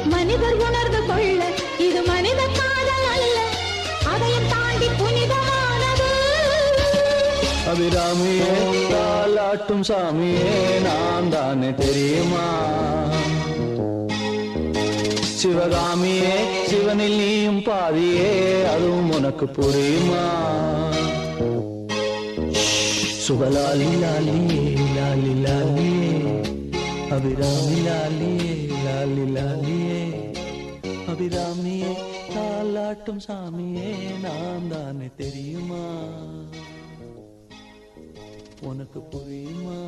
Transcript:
மனிதர் உணர்ந்து கொள்ள இது மனித காதல் அல்ல, அதையும் தாண்டி புனிதமானது. அபிராமியே தாலாட்டும் சாமியே நான் தானே தெரியுமா? சிவகாமியே சிவனில் நீயும் பாதியே அதுவும் உனக்கு புரியுமா? சுபலாலி லாலியே லாலி லாலியே அபிராமி லாலியே லாலி லாலியே அபிராமியே தாலாட்டும் சாமியே நான் தானே தெரியுமா? உனக்கு புரியுமா?